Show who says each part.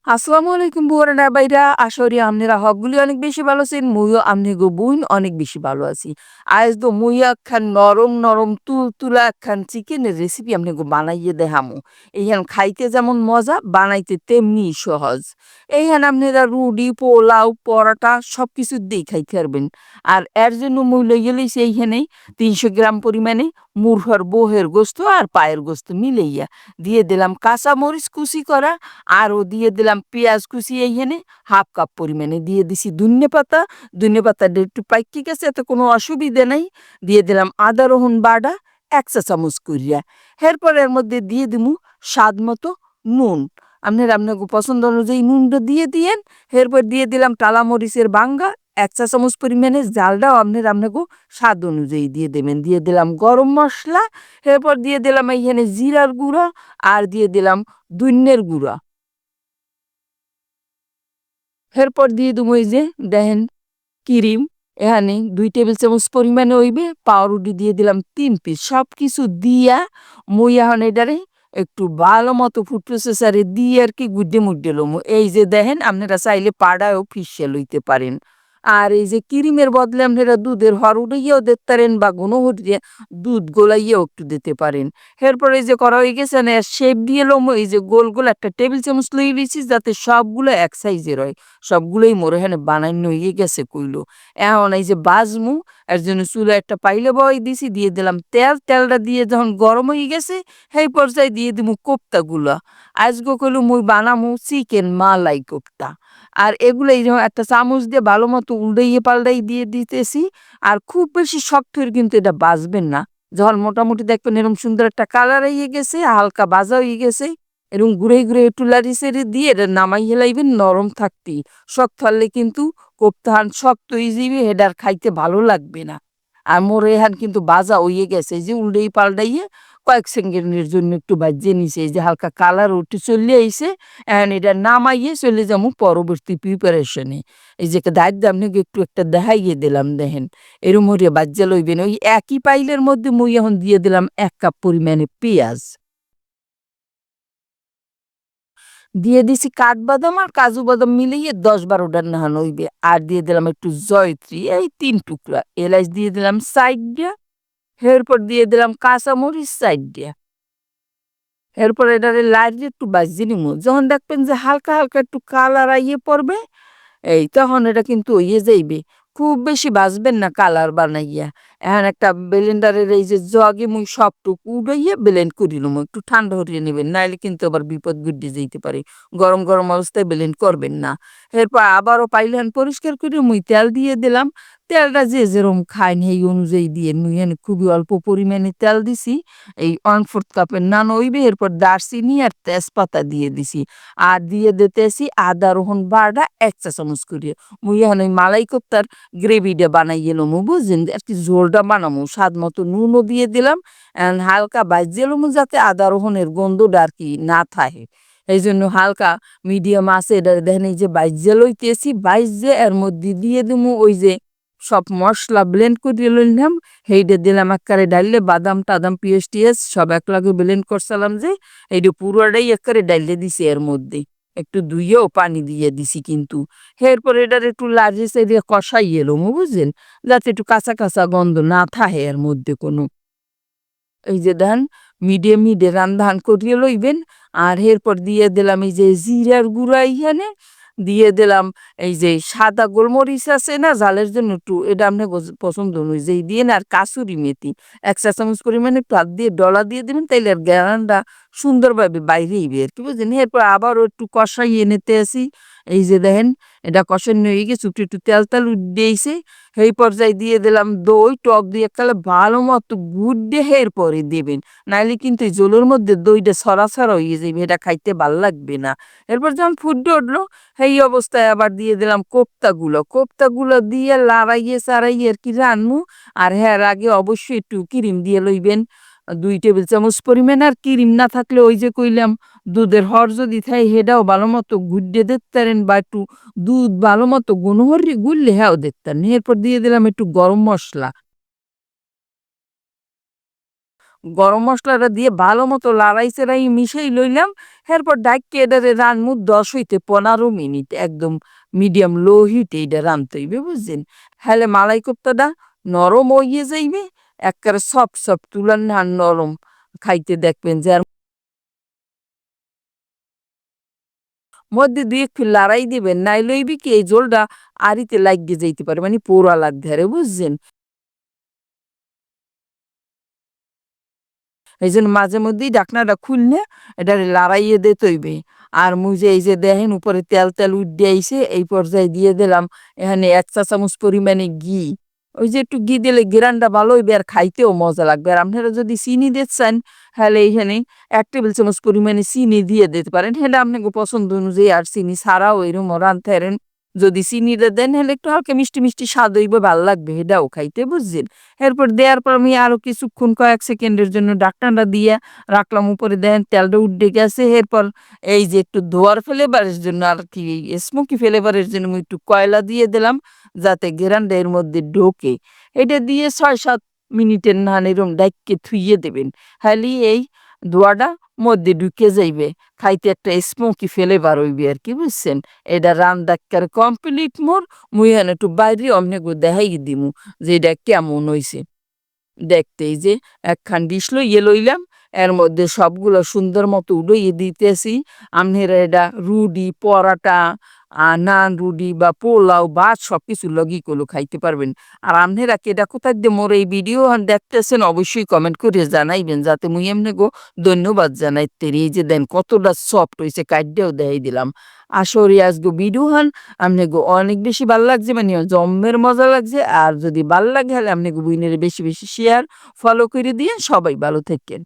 Speaker 1: আসসালামু আলাইকুম বুয়ারানা বাইরা আশা করি আপনারা হকগুলি অনেক বেশি ভালো আছেন মুইও আমনে বুইন অনেক বেশি ভালো আছি আজ তো মুই একখান নরম নরম তুলতুলা একখান চিকেনের রেসিপি আপনাকে বানাইয়ে দেখামু এইখান খাইতে যেমন মজা বানাইতে তেমনি সহজ এইখান আপনারা রুটি পোলাও পরোটা সব কিছু দিয়ে খাইতে পারবেন আর এর জন্য মুই লই গেলেই সেইখানেই 300 গ্রাম পরিমাণে মুরহার বোহের গোস্ত আর পায়ের গোস্ত মিলাইয়া দিয়ে দিলাম কাঁচা মরিচ কুচি করা আরও দিয়ে দিলাম পেঁয়াজ কুচি এইখানে হাফ কাপ পরিমাণে দিয়ে দিছি ধনে পাতাটা একটু পাইকি গেছে এতে কোনো অসুবিধে নাই দিয়ে দিলাম আদা রসুন বাটা 1 চা চামচ করিয়া এরপর এর মধ্যে দিয়ে দিমু স্বাদ মতো নুন আপনার পছন্দ অনুযায়ী নুনটা দিয়ে দিয়েন এরপর দিয়ে দিলাম টালা মরিচের বাঙ্গা 1 চা চামচ পরিমাণে জালটাও আপনাকে স্বাদ অনুযায়ী দিয়ে দেবেন দিয়ে দিলাম গরম মশলা এরপর দিয়ে দিলাম এইখানে জিরার গুঁড়া আর দিয়ে দিলাম ধন্যের গুঁড়া এরপর দিয়ে দেবো এই যে দেখেন ক্রিম এখানে 2 টেবিল চামচ পরিমাণে হইবে পাউরুটি দিয়ে দিলাম 3 পিস সব কিছু দিয়া মুই এখন এটারে একটু ভালো মতো ফুড প্রসেসারে দিয়ে আর কি গুড্ডে মুড্ডে লমু এই যে দেখেন আপনারা চাইলে পাড়ায়ও ফিসে লইতে পারেন আর এই যে ক্রিমের বদলে আপনারা দুধের হর উঠাইয়াও দিতে পারেন বা ঘন হরিয়ে দুধ গোলাইয়াও একটু দিতে পারেন এরপরে এই যে করা হয়ে গেছে না শেপ দিয়ে লমু এই যে গোল গোল 1 টেবিল চামচ লই দিয়েছি যাতে সবগুলো এক সাইজের হয় সবগুলোই মোর এখানে বানানো হয়ে গেছে কইলো এখন এই যে বাজমু এর জন্য চুলা একটা পাইলে বই দিছি দিয়ে দিলাম তেলটা দিয়ে যখন গরম হয়ে গেছে সেই পর্যায়ে দিয়ে দিমু কোপ্তাগুলা আজকে কইলো মুই বানামু চিকেন মালাই কোপ্তা আর এগুলো এই যেমন একটা চামচ দিয়ে ভালো মতো উল্টাইয়ে পাল্টাই দিয়ে দিতেছি আর খুব বেশি শক্ত হয়ে কিন্তু এটা বাজবেন না যখন মোটামুটি দেখবেন এরকম সুন্দর একটা কালার হয়ে গেছে হালকা ভাজা হয়ে গেছে এরকম ঘুরে ঘুরে একটু লাড়ি সেড়ে দিয়ে এটা নামাই হেলাইবেন নরম থাকতেই শক্ত হলে কিন্তু কোপ্তাহান শক্ত হয়ে যাবে হেডার খাইতে ভালো লাগবে না আর মোর এহান কিন্তু বাজা হয়ে গেছে এই যে উল্টেই পাল্টাইয়ে কয়েক সেকেন্ডের জন্য একটু বাজিয়ে নিছে এই যে হালকা কালার উঠে চলে আইছে এখন এটা নামাইয়ে চলে যাবো পরবর্তী প্রিপারেশনে এই যে দায়িত্ব আপনাকে একটু একটা দেখাইয়ে দিলাম দেখেন এরম হরিয়া বাজ্যা লইবেন ওই একই পাইলের মধ্যে মুই এখন দিয়ে দিলাম 1 কাপ পরিমাণে পেঁয়াজ দিয়ে দিছি কাঠবাদাম আর কাজু বাদাম মিলিয়ে 10-12টা নাহানো হইবে আর দিয়ে দিলাম একটু জয়ত্রী এই 3 টুকরা এলাচ দিয়ে দিলাম সাইডটা এরপর দিয়ে দিলাম কাঁচামরিচ সাইডটা এরপর এটারে লাইটে একটু বাজিয়ে নিমু যখন দেখবেন যে হালকা হালকা একটু কালার আইয়ে পড়বে এই তখন এটা কিন্তু হইয়ে যাইবে খুব বেশি বাজবেন না কালার বানাইয়া এখন একটা ব্লেন্ডারের এই যে জগে মুই সবটুকু উড়াইয়া ব্লেন্ড করি নেবো একটু ঠান্ডা হরিয়ে নেবেন নাইলে কিন্তু আবার বিপদ ঘটে যেতে পারে গরম গরম অবস্থায় ব্লেন্ড করবেন না এরপর আবারও পাইলেন পরিষ্কার করে মুই তেল দিয়ে দিলাম তেলটা যে যেরকম খায় এই অনুযায়ী দিয়ে মুই এখানে খুবই অল্প পরিমাণে তেল দিছি এই 1/4 কাপের নান হইবে এরপর দারচিনি আর তেজপাতা দিয়ে দিছি আর দিয়ে দিতেছি আদা রসুন বাটা 1 চা চামচ করে মুই এখন ওই মালাই কোপ্তার গ্রেভিটা বানাইয়ে লমু বুঝছেন আর কি ঝোলটা বানামু স্বাদ মতো নুনও দিয়ে দিলাম হালকা ভাজিয়ে লমু যাতে আদা রসুনের গন্ধটা আর কি না থাকে এই জন্য হালকা মিডিয়াম আছে এটা দেখেন এই যে ভাজিয়ে লইতেছি ভাজিয়ে এর মধ্যে দিয়ে দিমু ওই যে সব মশলা ব্লেন্ড করে লইলাম সেইটা দিলাম একবারে ডাইলে বাদাম টাদাম পিঁয়াজ টিয়াজ সব একলাগে ব্লেন্ড করছিলাম যে এইটা পুরোটাই একবারে ডাইলে দিছি এর মধ্যে একটু ধুইয়েও পানি দিয়ে দিছি কিন্তু এরপর এটার একটু লাড়িয়ে চাড়িয়ে কষাই এলো বুঝলেন যাতে একটু কাঁচা কাঁচা গন্ধ না থাকে এর মধ্যে কোনো এই যে ধান মিডিয়ে রান্ধান করিয়ে লইবেন আর এরপর দিয়ে দিলাম এই যে জিরার গুঁড়া এখানে দিয়ে দিলাম এই যে সাদা গোলমরিচ আছে না ঝালের জন্য একটু এটা আপনার পছন্দ অনুযায়ী দিয়ে না আর কাসুরি মেথি 1 চা চামচ পরিমাণে একটু হাত দিয়ে ডলা দিয়ে দেবেন তাইলে আর গ্যারানটা সুন্দরভাবে বাইরে হইবে আর কি বুঝলেন এরপর আবারও একটু কষাই এনেতে আসি এই যে দেখেন এটা কষানো হয়ে গেছে একটু একটু তেল তেল উঠেছে সেই পর্যায়ে দিয়ে দিলাম দই টক দিয়ে এককালে ভালো মতো গুড় এরপরে দেবেন নাইলে কিন্তু এই জলের মধ্যে দইটা ছড়া হয়ে যাবে এটা খাইতে ভাল লাগবে না এরপর যখন ফুটে উঠলো সেই অবস্থায় আবার দিয়ে দিলাম কোপ্তাগুলো দিয়ে লাড়াইয়ে চাড়াইয়ে আর কি রান্নু আর হ্যাঁ আগে অবশ্যই একটু ক্রিম দিয়ে লইবেন 2 টেবিল চামচ পরিমাণ আর ক্রিম না থাকলে ওই যে কইলাম দুধের হর যদি থাকে সেটাও ভালো মতো গুড়ে দিতে পারেন বা একটু দুধ ভালো মতো গুনহরি গুললে হ্যাঁ দিতে পারেন এরপর দিয়ে দিলাম একটু গরম মশলা গরম মসলাটা দিয়ে ভালো মতো লাড়াই চেড়াই মিশাই লইলাম। এরপর ডাইক্কা এটারে রানমু ১০ হইতে ১৫ মিনিট একদম মিডিয়াম লো হিটে এইটা রানতে হইবে বুঝছেন? হ্যালে মালাই কোফতাটা নরম হইয়ে যাইবে, একবারে সফট, সফট তুলার নাহান নরম। খাইতে দেখবেন যে আর মধ্যে দিয়ে একটু লাড়াই দিবেন, নাইলে হইবে কি এই ঝোলটা আড়িতে লাইগ্যা যাইতে পারে, মানে পোড়া লাগতে পারে, বুঝছেন? এইজন্য মাঝে মধ্যেই ঢাকনাটা খুইললে এটারে লাড়াইয়ে দিতে হইবে। আর মুই যে এই যে দেখেন উপরে তেল, তেল উইঠ্যা আইছে, এই পর্যায়ে দিয়ে দিলাম এখানে ১ চা চামচ পরিমাণে ঘি। ওই যে একটু ঘি দিলে ঘ্রাণটা ভালো হইবে আর খাইতেও মজা লাগবে। আর আপনারা যদি চিনি দিতে চান, তাহলে এইখানে ১ টেবিল চামচ পরিমাণে চিনি দিয়ে দিতে পারেন। সেটা আপনাকে পছন্দ অনুযায়ী, আর চিনি ছাড়াও এরকমও রানতে পারেন। যদি চিনিটা দেন তাহলে একটু হালকা মিষ্টি, মিষ্টি স্বাদ হইবে, ভাল লাগবে এটাও খাইতে, বুঝছেন? এরপর দেওয়ার পর আমি আরো কিছুক্ষণ কয়েক সেকেন্ডের জন্য ঢাকনাটা দিয়ে রাখলাম। উপরে দেখেন তেলটা উঠে গেছে। এরপর এই যে একটু ধোয়ার ফ্লেভারের জন্য আর কি স্মোকি ফ্লেভারের জন্য আমি একটু কয়লা দিয়ে দিলাম, যাতে ঘ্রাণটা এর মধ্যে ঢোকে। এটা দিয়ে ৬-৭ মিনিটের নাহান এরকম ডাইক্কে থুইয়ে দেবেন। খালি এই ধোঁয়াটা মধ্যে ঢুকে যাইবে। খাইতে একটা স্মোকি ফ্লেভার হইবে আরকি, বুঝছেন? এটা রান্দা এক্কারে কমপ্লিট মোর। মুই এখন একটু বাইরে অমনেগো দেখাই দিমু যে এটা কেমন হইছে। দেখতে এই যে একখান ডিশ লইয়ে লইলাম, এর মধ্যে সবগুলো সুন্দর মতো উডইয়ে দিতেছি। আমনেরা এটা রুটি, পরাটা, নান, রুটি বা পোলাও, ভাত সবকিছুর লগি কইলো খাইতে পারবেন। আর আমনেরা কেডা কোথায় দিয়ে মোর এই ভিডিও দেখতেছেন অবশ্যই কমেন্ট করে জানাইবেন, যাতে মুই এমনেগো ধন্যবাদ জানাইতেরি। এই যে দেন কতটা সফট হইছে, কাইট্টাও দেখাই দিলাম। আসরে আজগো ভিডিও আমনেগো অনেক বেশি ভাল লাগছে, মানে জম্মের মজা লাগছে। আর যদি ভাল লাগে তাহলে আমনেগো বুইনের বেশি, বেশি শেয়ার, ফলো করে দিয়েন। সবাই ভালো থাকেন।